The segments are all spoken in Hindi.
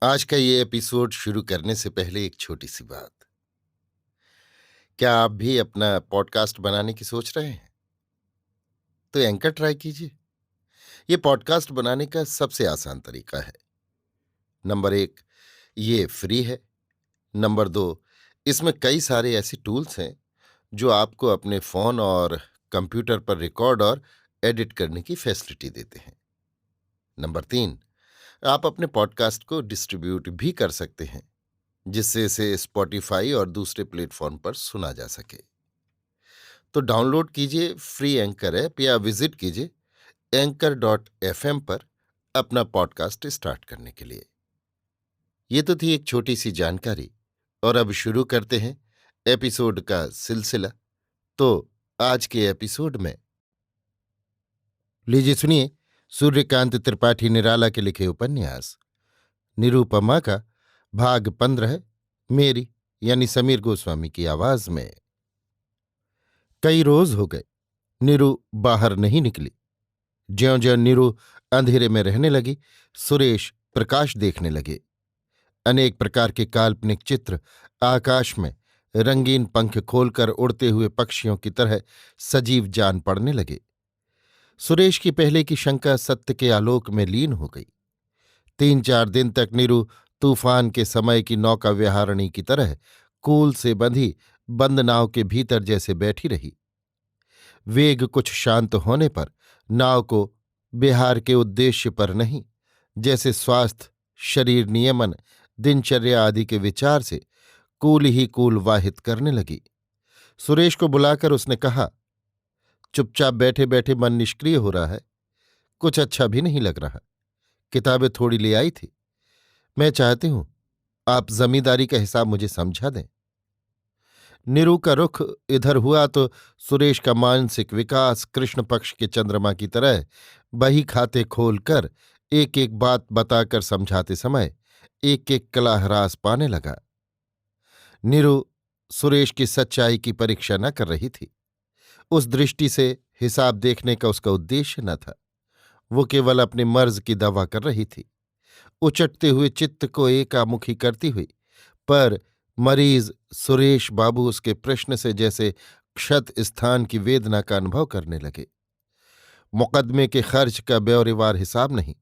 आज का ये एपिसोड शुरू करने से पहले एक छोटी सी बात। क्या आप भी अपना पॉडकास्ट बनाने की सोच रहे हैं? तो एंकर ट्राई कीजिए। ये पॉडकास्ट बनाने का सबसे आसान तरीका है। नंबर एक, ये फ्री है। नंबर दो, इसमें कई सारे ऐसे टूल्स हैं जो आपको अपने फोन और कंप्यूटर पर रिकॉर्ड और एडिट करने की फैसिलिटी देते हैं। नंबर तीन, आप अपने पॉडकास्ट को डिस्ट्रीब्यूट भी कर सकते हैं, जिससे इसे स्पॉटिफाई और दूसरे प्लेटफॉर्म पर सुना जा सके। तो डाउनलोड कीजिए फ्री एंकर ऐप या विजिट कीजिए anchor.fm पर अपना पॉडकास्ट स्टार्ट करने के लिए। ये तो थी एक छोटी सी जानकारी, और अब शुरू करते हैं एपिसोड का सिलसिला। तो आज के एपिसोड में लीजिए सुनिए सूर्यकांत त्रिपाठी निराला के लिखे उपन्यास निरूपमा का भाग 15, मेरी यानी समीर गोस्वामी की आवाज में। कई रोज हो गए नीरू बाहर नहीं निकली। ज्यों-ज्यों नीरू अंधेरे में रहने लगी, सुरेश प्रकाश देखने लगे। अनेक प्रकार के काल्पनिक चित्र आकाश में रंगीन पंख खोलकर उड़ते हुए पक्षियों की तरह सजीव जान पड़ने लगे। सुरेश की पहले की शंका सत्य के आलोक में लीन हो गई। 3-4 दिन तक नीरू तूफान के समय की नौका विहारिणी की तरह कूल से बंधी बंद नाव के भीतर जैसे बैठी रही। वेग कुछ शांत होने पर नाव को बिहार के उद्देश्य पर नहीं, जैसे स्वास्थ्य, शरीर नियमन, दिनचर्या आदि के विचार से कूल ही कूल वाहित करने लगी। सुरेश को बुलाकर उसने कहा, चुपचाप बैठे बैठे मन निष्क्रिय हो रहा है, कुछ अच्छा भी नहीं लग रहा। किताबें थोड़ी ले आई थी, मैं चाहती हूं आप जमींदारी का हिसाब मुझे समझा दें। नीरू का रुख इधर हुआ तो सुरेश का मानसिक विकास कृष्ण पक्ष के चंद्रमा की तरह बही खाते खोलकर एक एक बात बताकर समझाते समय एक एक कला ह्रास पाने लगा। नीरू सुरेश की सच्चाई की परीक्षा न कर रही थी। उस दृष्टि से हिसाब देखने का उसका उद्देश्य न था। वो केवल अपने मर्ज की दवा कर रही थी, उचटते हुए चित्त को एकामुखी करती हुई। पर मरीज सुरेश बाबू उसके प्रश्न से जैसे क्षत स्थान की वेदना का अनुभव करने लगे। मुकदमे के खर्च का ब्यौरेवार हिसाब नहीं,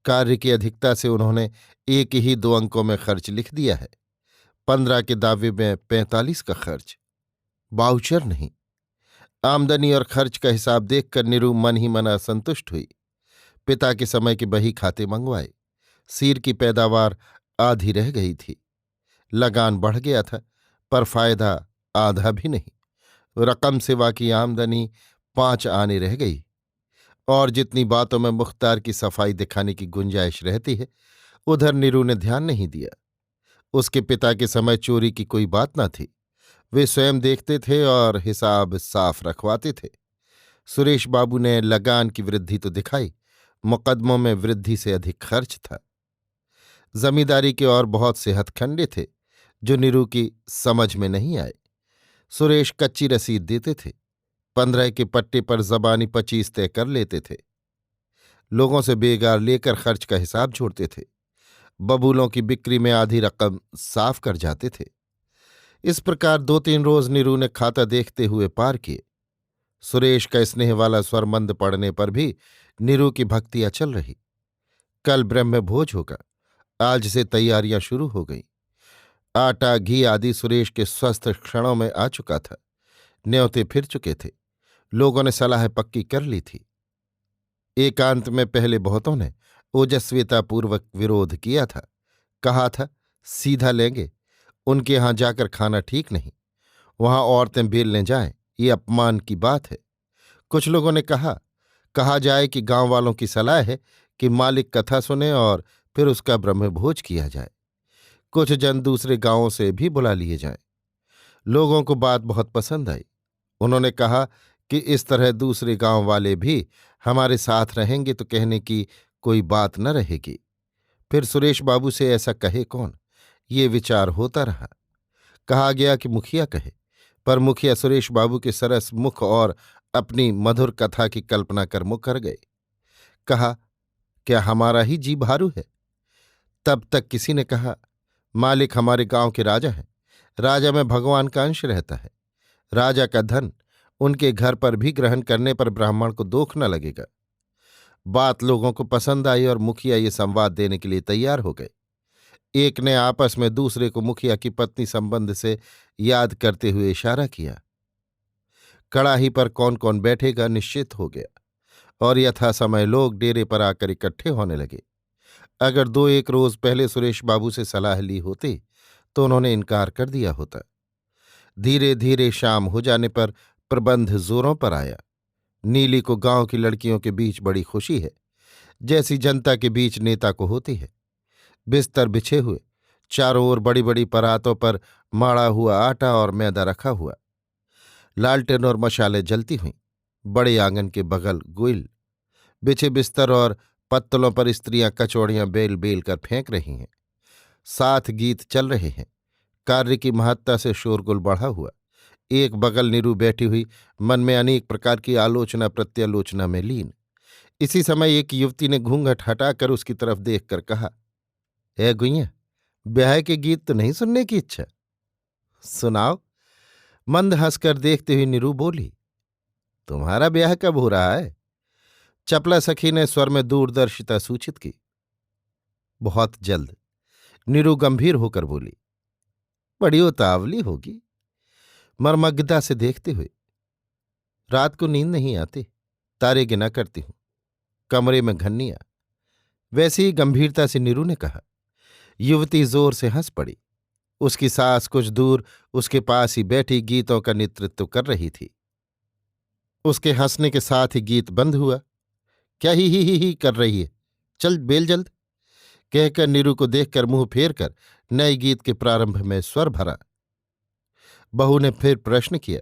कार्य की अधिकता से उन्होंने एक ही 2 अंकों में खर्च लिख दिया है। 15 के दावे में 45 का खर्च, बाउचर नहीं। आमदनी और खर्च का हिसाब देखकर नीरू मन ही मन असंतुष्ट हुई। पिता के समय के बही खाते मंगवाए। सीर की पैदावार आधी रह गई थी। लगान बढ़ गया था, पर फायदा आधा भी नहीं। रकम सिवा की आमदनी 5 आने रह गई। और जितनी बातों में मुख्तार की सफाई दिखाने की गुंजाइश रहती है, उधर नीरू ने ध्यान नहीं दिया। उसके पिता के समय चोरी की कोई बात न थी। वे स्वयं देखते थे और हिसाब साफ रखवाते थे। सुरेश बाबू ने लगान की वृद्धि तो दिखाई, मुकदमों में वृद्धि से अधिक खर्च था। जमींदारी के और बहुत से हथखंडे थे जो नीरू की समझ में नहीं आए। सुरेश कच्ची रसीद देते थे, 15 के पट्टे पर जबानी 25 तय कर लेते थे। लोगों से बेगार लेकर खर्च का हिसाब छोड़ते थे। बबूलों की बिक्री में आधी रकम साफ कर जाते थे। इस प्रकार 2-3 रोज नीरू ने खाता देखते हुए पार किए। सुरेश का स्नेह वाला स्वर मंद पड़ने पर भी नीरू की भक्ति अचल रही। कल ब्रह्म भोज होगा, आज से तैयारियां शुरू हो गईं। आटा घी आदि सुरेश के स्वस्थ क्षणों में आ चुका था। न्योते फिर चुके थे। लोगों ने सलाह पक्की कर ली थी। एकांत में पहले बहुतों ने ओजस्वितापूर्वक विरोध किया था। कहा था, सीधा लेंगे, उनके यहां जाकर खाना ठीक नहीं। वहां औरतें बेलने जाएं, ये अपमान की बात है। कुछ लोगों ने कहा जाए कि गांव वालों की सलाह है कि मालिक कथा सुने और फिर उसका ब्रह्मभोज किया जाए। कुछ जन दूसरे गांवों से भी बुला लिए जाएं। लोगों को बात बहुत पसंद आई। उन्होंने कहा कि इस तरह दूसरे गांव वाले भी हमारे साथ रहेंगे तो कहने की कोई बात न रहेगी। फिर सुरेश बाबू से ऐसा कहे कौन, ये विचार होता रहा। कहा गया कि मुखिया कहे, पर मुखिया सुरेश बाबू के सरस मुख और अपनी मधुर कथा की कल्पना कर मुकर गए। कहा, क्या हमारा ही जी भारू है? तब तक किसी ने कहा, मालिक हमारे गांव के राजा हैं, राजा में भगवान का अंश रहता है, राजा का धन उनके घर पर भी ग्रहण करने पर ब्राह्मण को दोख न लगेगा। बात लोगों को पसंद आई और मुखिया ये संवाद देने के लिए तैयार हो गए। एक ने आपस में दूसरे को मुखिया की पत्नी संबंध से याद करते हुए इशारा किया। कड़ाही पर कौन कौन बैठेगा निश्चित हो गया और यथा समय लोग डेरे पर आकर इकट्ठे होने लगे। अगर 2-1 रोज पहले सुरेश बाबू से सलाह ली होती तो उन्होंने इनकार कर दिया होता। धीरे धीरे शाम हो जाने पर प्रबंध जोरों पर आया। नीली को गांव की लड़कियों के बीच बड़ी खुशी है, जैसी जनता के बीच नेता को होती है। बिस्तर बिछे हुए, चारों ओर बड़ी बड़ी परातों पर माड़ा हुआ आटा और मैदा रखा हुआ, लालटेन और मशालें जलती हुईं। बड़े आंगन के बगल गुइल बिछे बिस्तर और पत्तलों पर स्त्रियां कचौड़ियां बेल बेल कर फेंक रही हैं। साथ गीत चल रहे हैं। कार्य की महत्ता से शोरगुल बढ़ा हुआ। एक बगल नीरू बैठी हुई, मन में अनेक प्रकार की आलोचना प्रत्यालोचना में लीन। इसी समय एक युवती ने घूंघट हटाकर उसकी तरफ देखकर कहा, ए गुइया, ब्याह के गीत तो नहीं सुनने की इच्छा? सुनाओ। मंद हंसकर देखते हुए नीरू बोली, तुम्हारा ब्याह कब हो रहा है? चपला सखी ने स्वर में दूरदर्शिता सूचित की। बहुत जल्द, नीरू गंभीर होकर बोली। बड़ी उतावली होगी। मर्मज्ञता से देखते हुए, रात को नींद नहीं आती, तारे गिना करती हूं, कमरे में घन्नियां। वैसे ही गंभीरता से नीरू ने कहा। युवती जोर से हंस पड़ी। उसकी सास कुछ दूर उसके पास ही बैठी गीतों का नेतृत्व कर रही थी। उसके हंसने के साथ ही गीत बंद हुआ। क्या ही कर रही है, चल बेल जल्द, कहकर नीरू को देखकर मुंह फेर कर नए गीत के प्रारंभ में स्वर भरा। बहू ने फिर प्रश्न किया,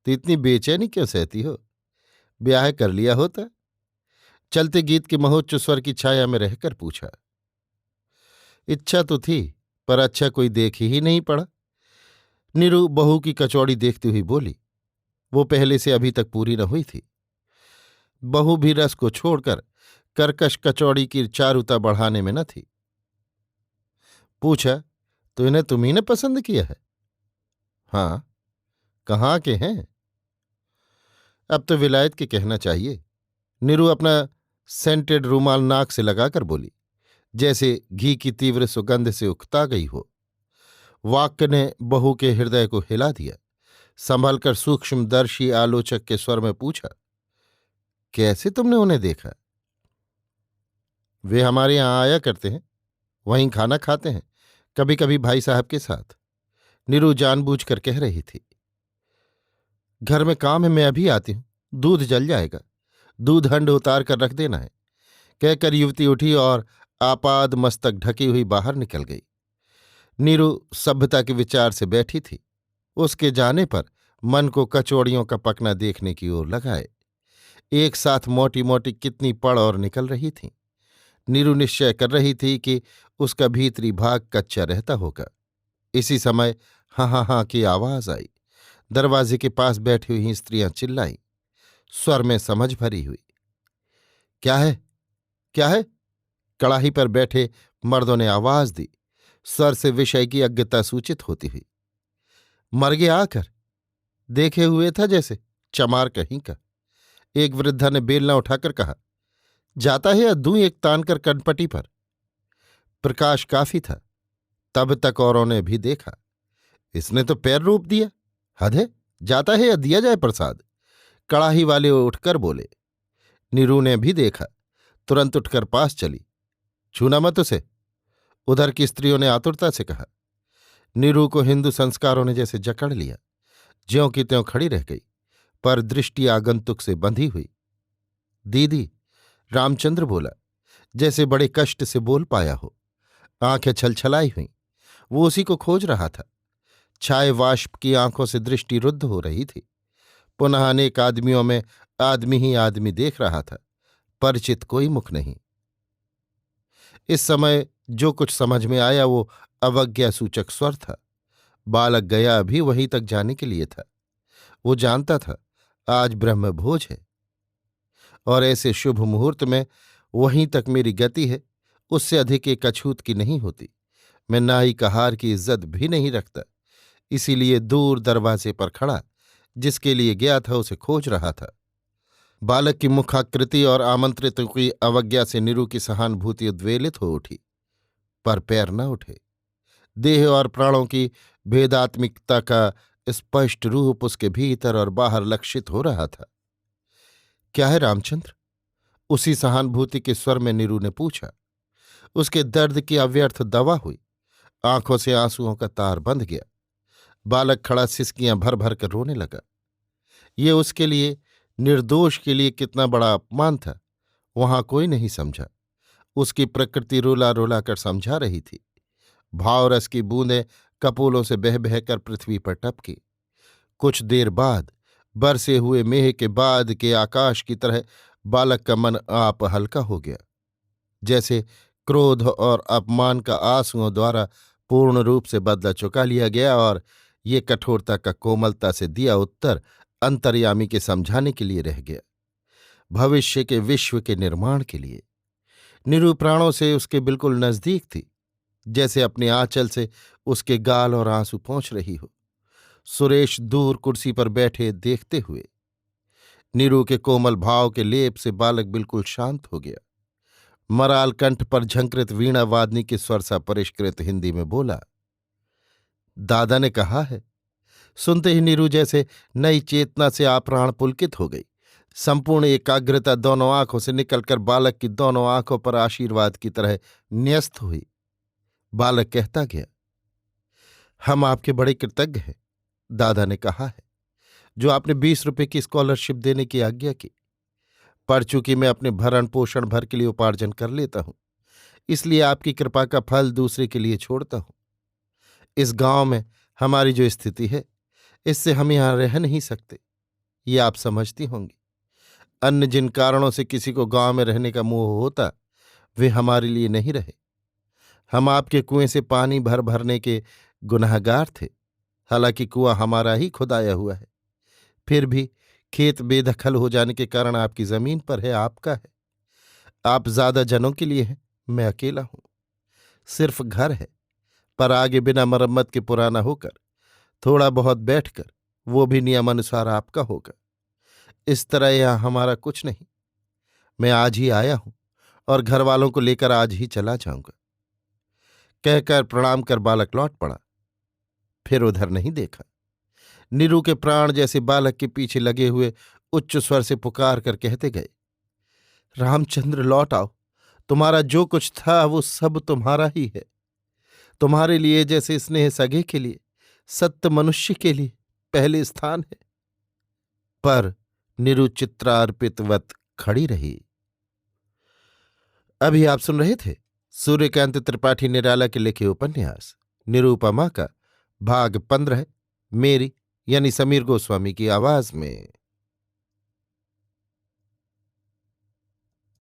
तो इतनी बेचैनी क्यों सहती हो? ब्याह कर लिया होता? चलते गीत के महोच्च स्वर की छाया में रहकर पूछा। इच्छा तो थी, पर अच्छा कोई देख ही नहीं पड़ा। नीरू बहू की कचौड़ी देखती हुई बोली। वो पहले से अभी तक पूरी न हुई थी। बहू भी रस को छोड़कर कर्कश कचौड़ी की चारुता बढ़ाने में न थी। पूछा, तो इन्हें तुम्ही ने पसंद किया है? हाँ। कहाँ के हैं? अब तो विलायत के कहना चाहिए। नीरू अपना सेंटेड रूमाल नाक से लगाकर बोली, जैसे घी की तीव्र सुगंध से उकता गई हो। वाक्य ने बहू के हृदय को हिला दिया। संभलकर सूक्ष्मदर्शी आलोचक के स्वर में पूछा, कैसे तुमने उन्हें देखा? वे हमारे यहां आया करते हैं, वहीं खाना खाते हैं, कभी कभी भाई साहब के साथ। नीरू जानबूझकर कह रही थी। घर में काम है, मैं अभी आती हूं, दूध जल जाएगा, दूध हंड उतार कर रख देना है, कहकर युवती उठी और आपाद मस्तक ढकी हुई बाहर निकल गई। नीरू सभ्यता के विचार से बैठी थी। उसके जाने पर मन को कचौड़ियों का पकना देखने की ओर लगाए। एक साथ मोटी मोटी कितनी पड़ और निकल रही थीं। नीरू निश्चय कर रही थी कि उसका भीतरी भाग कच्चा रहता होगा। इसी समय हाँ हाँ हाँ की आवाज आई। दरवाजे के पास बैठी हुई स्त्रियां चिल्लाईं, स्वर में समझ भरी हुई। क्या है, क्या है? कड़ाही पर बैठे मर्दों ने आवाज दी, स्वर से विषय की अज्ञता सूचित होती हुई। मर गया आकर, देखे हुए था जैसे, चमार कहीं का। एक वृद्धा ने बेलना उठाकर कहा, जाता है या दूं एक तान कर कनपटी पर। प्रकाश काफी था, तब तक औरों ने भी देखा। इसने तो पैर रूप दिया, हद है, जाता है या दिया जाए प्रसाद। कड़ाही वाले उठकर बोले। नीरू ने भी देखा, तुरंत उठकर पास चली। छूना मत उसे, उधर की स्त्रियों ने आतुरता से कहा। नीरू को हिंदू संस्कारों ने जैसे जकड़ लिया, ज्यों की त्यों खड़ी रह गई, पर दृष्टि आगंतुक से बंधी हुई। दीदी, रामचंद्र बोला, जैसे बड़े कष्ट से बोल पाया हो। आंखें छलछलाई हुईं। वो उसी को खोज रहा था। छाए वाष्प की आंखों से दृष्टि रुद्ध हो रही थी। पुनः अनेक आदमियों में आदमी ही आदमी देख रहा था, परिचित कोई मुख नहीं। इस समय जो कुछ समझ में आया वो अवज्ञा सूचक स्वर था। बालक गया भी वहीं तक जाने के लिए था। वो जानता था आज ब्रह्मभोज है और ऐसे शुभ मुहूर्त में वहीं तक मेरी गति है, उससे अधिक एक अछूत की नहीं होती। मैं नाई कहार की इज्जत भी नहीं रखता, इसीलिए दूर दरवाजे पर खड़ा जिसके लिए गया था उसे खोज रहा था। बालक की मुखाकृति और आमंत्रितों की अवज्ञा से नीरू की सहानुभूति उद्वेलित हो उठी, पर पैर न उठे। देह और प्राणों की भेदात्मिकता का स्पष्ट रूप उसके भीतर और बाहर लक्षित हो रहा था। क्या है रामचंद्र? उसी सहानुभूति के स्वर में नीरू ने पूछा। उसके दर्द की अव्यर्थ दवा हुई, आंखों से आंसुओं का तार बंध गया। बालक खड़ा सिसकियां भर भर कर रोने लगा। ये उसके लिए, निर्दोष के लिए कितना बड़ा अपमान था, वहां कोई नहीं समझा। उसकी प्रकृति रुला रुला कर समझा रही थी। भावरस की बूंदें कपोलों से बह बहकर पृथ्वी पर टपकी। कुछ देर बाद बरसे हुए मेह के बाद के आकाश की तरह बालक का मन आप हल्का हो गया, जैसे क्रोध और अपमान का आंसुओं द्वारा पूर्ण रूप से बदला चुका लिया गया, और ये कठोरता का कोमलता से दिया उत्तर अंतर्यामी के समझाने के लिए रह गया, भविष्य के विश्व के निर्माण के लिए। नीरू प्राणों से उसके बिल्कुल नजदीक थी, जैसे अपने आंचल से उसके गाल और आंसू पहुंच रही हो। सुरेश दूर कुर्सी पर बैठे देखते हुए नीरू के कोमल भाव के लेप से बालक बिल्कुल शांत हो गया। मराल कंठ पर झंकृत वीणा वादनी के स्वर सा परिष्कृत हिंदी में बोला, दादा ने कहा है। सुनते ही नीरू जैसे नई चेतना से आप्राण पुलकित हो गई। संपूर्ण एकाग्रता दोनों आंखों से निकलकर बालक की दोनों आंखों पर आशीर्वाद की तरह न्यस्त हुई। बालक कहता गया, हम आपके बड़े कृतज्ञ हैं। दादा ने कहा है, जो आपने 20 रुपए की स्कॉलरशिप देने की आज्ञा की। पढ़ चूंकि मैं अपने भरण पोषण भर के लिए उपार्जन कर लेता हूं, इसलिए आपकी कृपा का फल दूसरे के लिए छोड़ता हूं। इस गांव में हमारी जो स्थिति है, इससे हम यहां रह नहीं सकते, ये आप समझती होंगी। अन्य जिन कारणों से किसी को गांव में रहने का मोह होता, वे हमारे लिए नहीं रहे। हम आपके कुएं से पानी भर भरने के गुनहगार थे, हालांकि कुआं हमारा ही खुदाया हुआ है। फिर भी खेत बेदखल हो जाने के कारण आपकी जमीन पर है, आपका है। आप ज्यादा जनों के लिए हैं, मैं अकेला हूं। सिर्फ घर है, पर आगे बिना मरम्मत के पुराना होकर, थोड़ा बहुत बैठकर, वो भी नियमानुसार आपका होगा। इस तरह यहां हमारा कुछ नहीं। मैं आज ही आया हूं और घर वालों को लेकर आज ही चला जाऊंगा। कहकर प्रणाम कर बालक लौट पड़ा, फिर उधर नहीं देखा। नीरू के प्राण जैसे बालक के पीछे लगे हुए उच्च स्वर से पुकार कर कहते गए, रामचंद्र लौट आओ, तुम्हारा जो कुछ था वो सब तुम्हारा ही है। तुम्हारे लिए जैसे स्नेह सगे के लिए, सत्य मनुष्य के लिए पहले स्थान है। पर नीरू चित्रार्पितवत खड़ी रही। अभी आप सुन रहे थे सूर्यकांत त्रिपाठी निराला के लिखे उपन्यास निरूपमा का भाग 15, मेरी यानी समीर गोस्वामी की आवाज में।